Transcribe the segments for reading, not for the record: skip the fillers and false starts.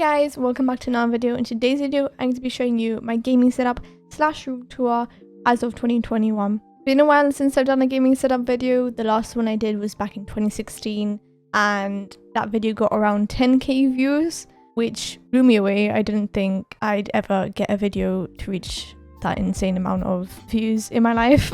Hey guys, welcome back to another video. In today's video, I'm going to be showing you my gaming setup / room tour as of 2021. It's been a while since I've done a gaming setup video. The last one I did was back in 2016 and that video got around 10k views, which blew me away. I didn't think I'd ever get a video to reach that insane amount of views in my life.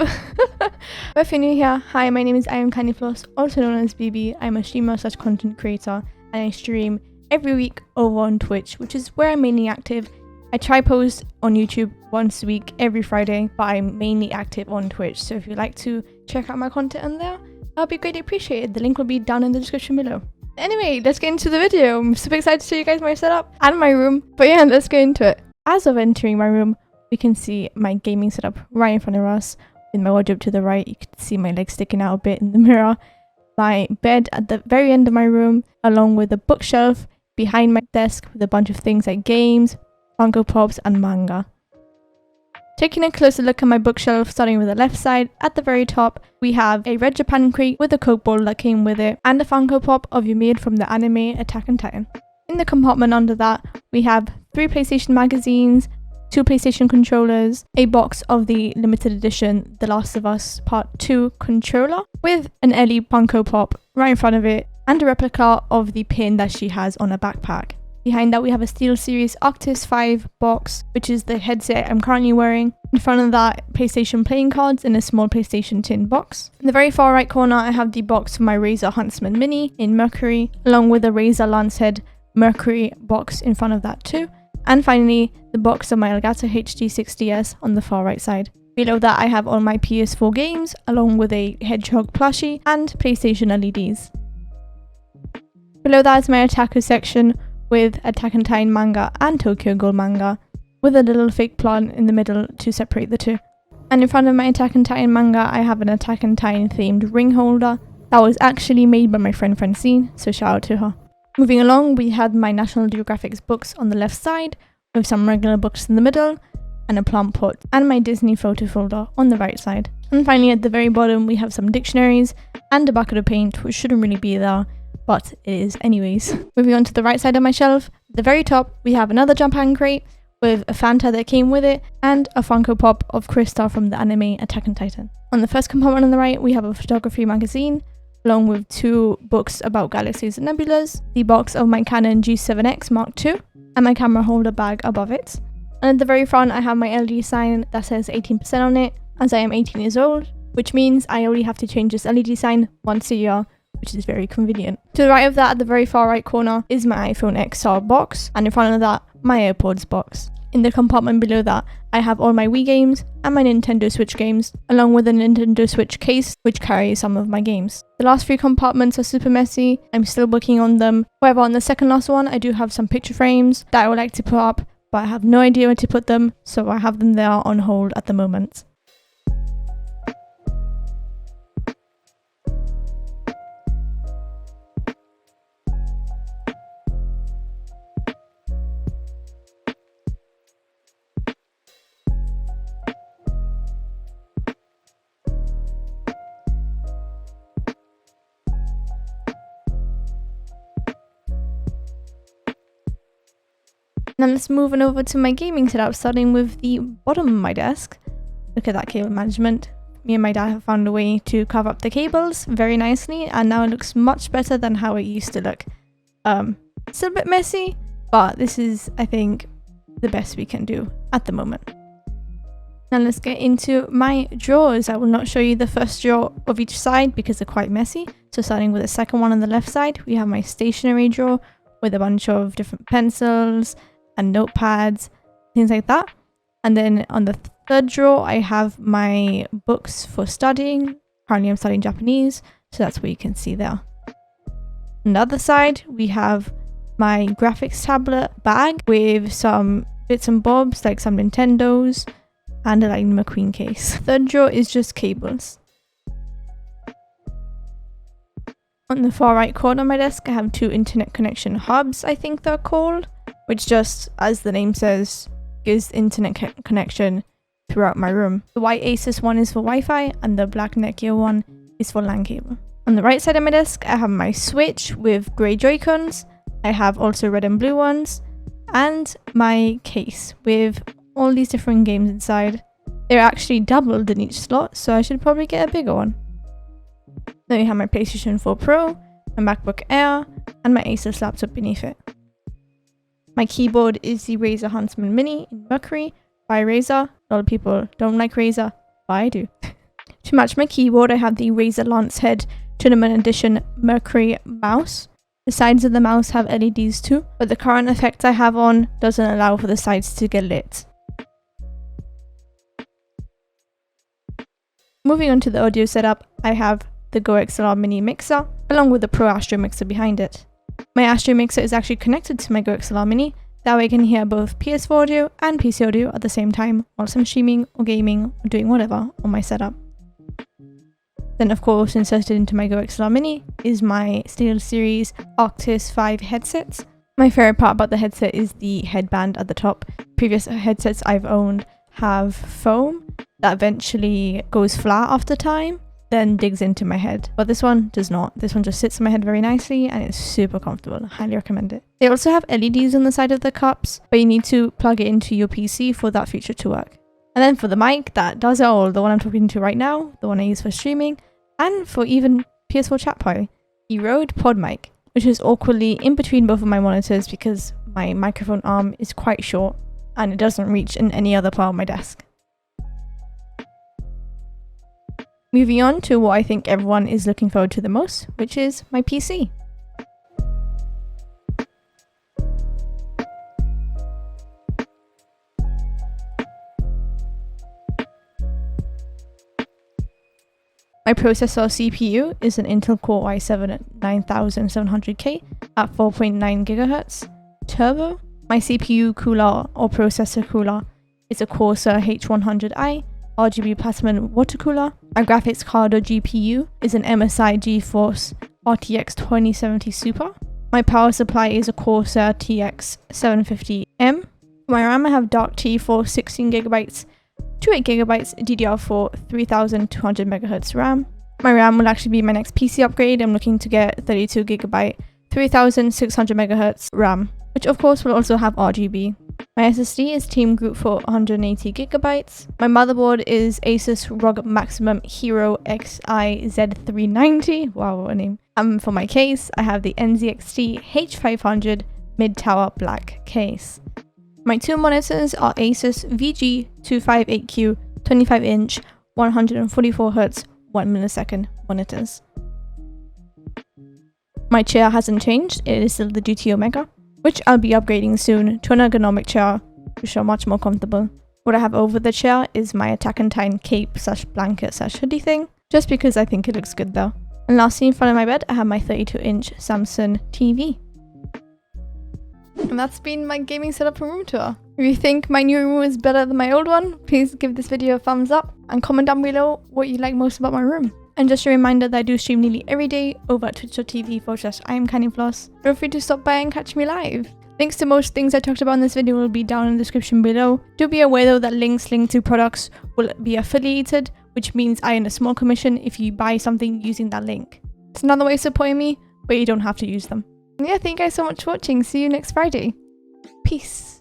But if you're new here, hi, my name is IamKindyFloss, also known as BB. I'm a streamer / content creator and I stream every week over on Twitch, which is where I'm mainly active. I try post on YouTube once a week every Friday, but I'm mainly active on Twitch, so if you'd like to check out my content on there, that'll be greatly appreciated. The link will be down in the description below. Anyway, let's get into the video. I'm super excited to show you guys my setup and my room, but yeah, let's get into it. As of entering my room, we can see my gaming setup right in front of us. With my wardrobe to the right, you can see my legs sticking out a bit in the mirror. My bed at the very end of my room, along with a bookshelf behind my desk with a bunch of things like games, Funko Pops and manga. Taking a closer look at my bookshelf, starting with the left side, at the very top we have a red Japan crate with a Coke bottle that came with it and a Funko Pop of Ymir from the anime Attack on Titan. In the compartment under that we have 3 PlayStation magazines, 2 PlayStation controllers, a box of the limited edition The Last of Us Part 2 controller with an Ellie Funko Pop right in front of it, and a replica of the pin that she has on her backpack. Behind that we have a SteelSeries Octus 5 box, which is the headset I'm currently wearing. In front of that, PlayStation playing cards in a small PlayStation tin box. In the very far right corner I have the box for my Razer Huntsman Mini in Mercury, along with a Razer Lancehead Mercury box in front of that too. And finally, the box of my Elgato HD60S on the far right side. Below that I have all my PS4 games, along with a Hedgehog plushie and PlayStation LEDs. Below that is my otaku section with Attack on Titan manga and Tokyo Ghoul manga, with a little fake plant in the middle to separate the two. And in front of my Attack on Titan manga I have an Attack on Titan themed ring holder that was actually made by my friend Francine, so shout out to her. Moving along, we had my National Geographic's books on the left side, with some regular books in the middle, and a plant pot, and my Disney photo folder on the right side. And finally at the very bottom we have some dictionaries and a bucket of paint, which shouldn't really be there, but it is anyways. Moving on to the right side of my shelf, at the very top we have another Japan crate with a Fanta that came with it and a Funko Pop of Krista from the anime Attack on Titan. On the first compartment on the right we have a photography magazine, along with 2 books about galaxies and nebulas, the box of my Canon G7X Mark II, and my camera holder bag above it. And at the very front I have my LED sign that says 18% on it, as I am 18 years old, which means I only have to change this LED sign once a year, which is very convenient. To the right of that, at the very far right corner, is my iPhone XR box, and in front of that, my AirPods box. In the compartment below that, I have all my Wii games and my Nintendo Switch games, along with a Nintendo Switch case, which carries some of my games. The last 3 compartments are super messy. I'm still working on them. However, on the second last one, I do have some picture frames that I would like to put up, but I have no idea where to put them, so I have them there on hold at the moment. Now let's move on over to my gaming setup, starting with the bottom of my desk. Look at that cable management. Me and my dad have found a way to cover up the cables very nicely, and now it looks much better than how it used to look. It's a bit messy, but this is, I think, the best we can do at the moment. Now let's get into my drawers. I will not show you the first drawer of each side because they're quite messy. So starting with the second one on the left side, we have my stationery drawer with a bunch of different pencils and notepads, things like that. And then on the third drawer I have my books for studying. Currently I'm studying Japanese, so that's what you can see there. On the other side we have my graphics tablet bag with some bits and bobs like some Nintendos and a Lightning McQueen case. Third drawer is just cables. On the far right corner of my desk I have 2 internet connection hubs, I think they're called, which just, as the name says, gives internet connection throughout my room. The white ASUS one is for Wi-Fi and the black Nokia one is for LAN cable. On the right side of my desk I have my Switch with grey Joy-Cons. I have also red and blue ones, and my case with all these different games inside. They're actually doubled in each slot, so I should probably get a bigger one. Then you have my PlayStation 4 Pro, my MacBook Air, and my ASUS laptop beneath it. My keyboard is the Razer Huntsman Mini in Mercury by Razer. A lot of people don't like Razer, but I do. To match my keyboard, I have the Razer Lancehead Tournament Edition Mercury mouse. The sides of the mouse have LEDs too, but the current effect I have on doesn't allow for the sides to get lit. Moving on to the audio setup, I have the Go XLR Mini mixer, along with the Pro Astro mixer behind it. My Astro mixer is actually connected to my Go XLR Mini, that way I can hear both PS4 audio and PC audio at the same time whilst I'm streaming or gaming or doing whatever on my setup. Then of course inserted into my Go XLR Mini is my SteelSeries Arctis 5 headset. My favourite part about the headset is the headband at the top. Previous headsets I've owned have foam that eventually goes flat after time, then digs into my head. But this one does not. This one just sits on my head very nicely and it's super comfortable. I highly recommend it. They also have LEDs on the side of the cups, but you need to plug it into your PC for that feature to work. And then for the mic, that does it all. The one I'm talking to right now, the one I use for streaming, and for even PS4 chat party. The Rode Pod mic, which is awkwardly in between both of my monitors because my microphone arm is quite short and it doesn't reach in any other part of my desk. Moving on to what I think everyone is looking forward to the most, which is my PC. My processor CPU is an Intel Core i7 9700K at 4.9 GHz turbo. My CPU cooler or processor cooler is a Corsair H100i RGB Platinum water cooler. My graphics card or GPU is an MSI GeForce RTX 2070 Super. My power supply is a Corsair TX 750M. For my RAM I have Dark T for 16GB, 28GB DDR4 3200 MHz RAM. My RAM will actually be my next PC upgrade. I'm looking to get 32GB 3600 MHz RAM, which of course will also have RGB. My SSD is Team Group for 180GB. My motherboard is ASUS ROG Maximum Hero Xi Z390. Wow, what a name. And for my case, I have the NZXT H500 mid-tower black case. My two monitors are ASUS VG258Q 25-inch 144Hz 1ms monitors. My chair hasn't changed, it is still the GT Omega, which I'll be upgrading soon to an ergonomic chair, which are much more comfortable. What I have over the chair is my Attack on Titan cape / blanket / hoodie thing, just because I think it looks good though. And lastly, in front of my bed, I have my 32-inch Samsung TV. And that's been my gaming setup and room tour. If you think my new room is better than my old one, please give this video a thumbs up and comment down below what you like most about my room. And just a reminder that I do stream nearly every day over at twitch.tv/IamCandyFloss. Feel free to stop by and catch me live. Links to most things I talked about in this video will be down in the description below. Do be aware though that links linked to products will be affiliated, which means I earn a small commission if you buy something using that link. It's another way of supporting me, but you don't have to use them. And yeah, thank you guys so much for watching. See you next Friday. Peace.